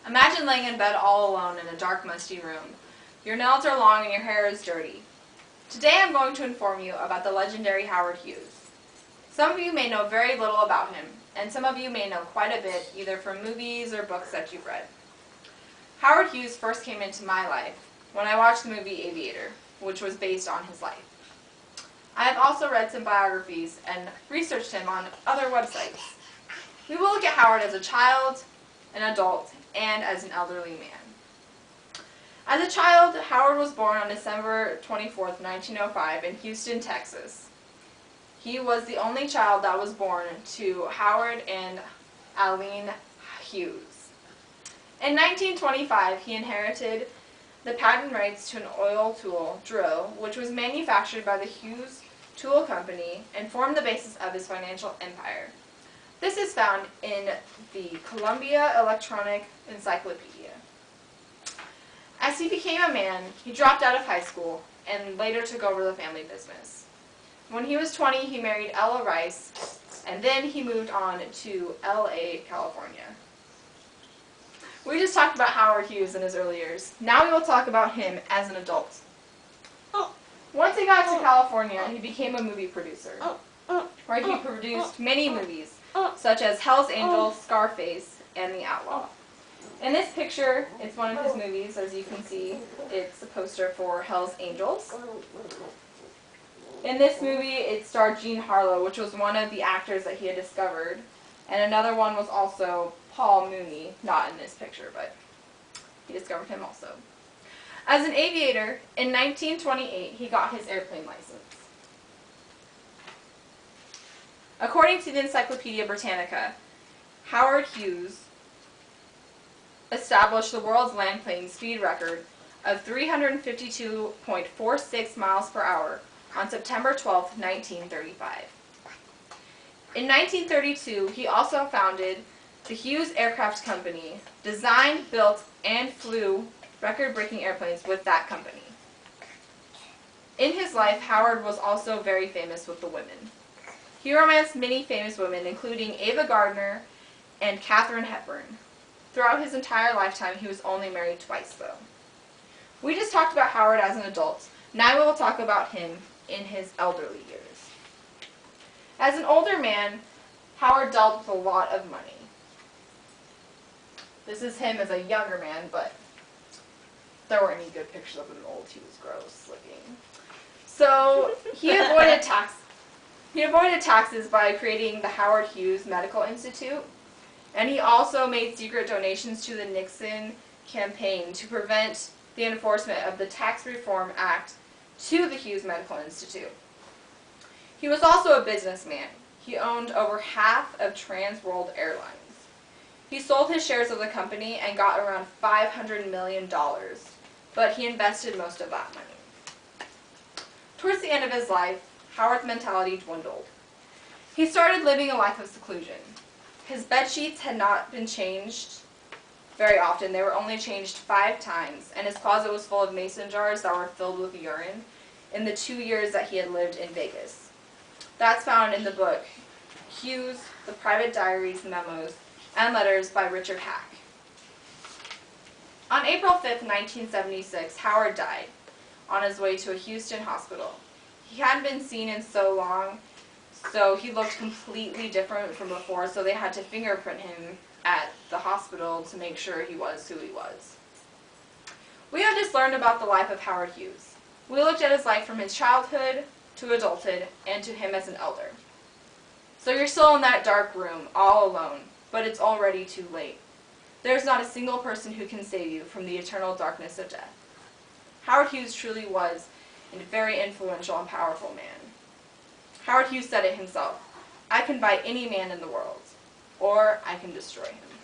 Imagine laying in bed all alone in a dark, musty room. Your nails are long and your hair is dirty. Today I'm going to inform you about the legendary Howard Hughes. Some of you may know very little about him, and some of you may know quite a bit, either from movies or books that you've read. Howard Hughes first came into my life when I watched the movie Aviator, which was based on his life. I have also read some biographies and researched him on other websites. We will look at Howard as a child, an adult, and as an elderly man. As a child, Howard was born on December 24, 1905 in Houston, Texas. He was the only child that was born to Howard and Aline Hughes. In 1925, he inherited the patent rights to an oil tool drill, which was manufactured by the Hughes Tool Company and formed the basis of his financial empire. This is found in the Columbia Electronic Encyclopedia. As he became a man, he dropped out of high school and later took over the family business. When he was 20, he married Ella Rice, and then he moved on to LA, California. We just talked about Howard Hughes in his early years. Now we will talk about him as an adult. Once he got to California, he became a movie producer, where he produced many movies, such as Hell's Angels, Scarface, and The Outlaw. In this picture, it's one of his movies, as you can see. It's a poster for Hell's Angels. In this movie, it starred Jean Harlow, which was one of the actors that he had discovered, and another one was also Paul Mooney, not in this picture, but he discovered him also. As an aviator, in 1928, he got his airplane license. According to the Encyclopedia Britannica, Howard Hughes established the world's land plane speed record of 352.46 miles per hour on September 12, 1935. In 1932, he also founded the Hughes Aircraft Company, designed, built, and flew record-breaking airplanes with that company. In his life, Howard was also very famous with the women. He romanced many famous women, including Ava Gardner and Katharine Hepburn. Throughout his entire lifetime, he was only married twice, though. We just talked about Howard as an adult. Now we will talk about him in his elderly years. As an older man, Howard dealt with a lot of money. This is him as a younger man, but there weren't any good pictures of him old. He was gross looking. So he avoided taxes by creating the Howard Hughes Medical Institute, and he also made secret donations to the Nixon campaign to prevent the enforcement of the Tax Reform Act to the Hughes Medical Institute. He was also a businessman. He owned over half of Trans World Airlines. He sold his shares of the company and got around $500 million, but he invested most of that money. Towards the end of his life, Howard's mentality dwindled. He started living a life of seclusion. His bed sheets had not been changed very often. They were only changed 5 times, and his closet was full of mason jars that were filled with urine in the 2 years that he had lived in Vegas. That's found in the book Hughes, The Private Diaries, Memos, and Letters by Richard Hack. On April 5, 1976, Howard died on his way to a Houston hospital. He hadn't been seen in so long, so he looked completely different from before, so they had to fingerprint him at the hospital to make sure he was who he was. We have just learned about the life of Howard Hughes. We looked at his life from his childhood to adulthood and to him as an elder. So you're still in that dark room, all alone, but it's already too late. There's not a single person who can save you from the eternal darkness of death. Howard Hughes truly was a very influential and powerful man. Howard Hughes said it himself, "I can buy any man in the world, or I can destroy him."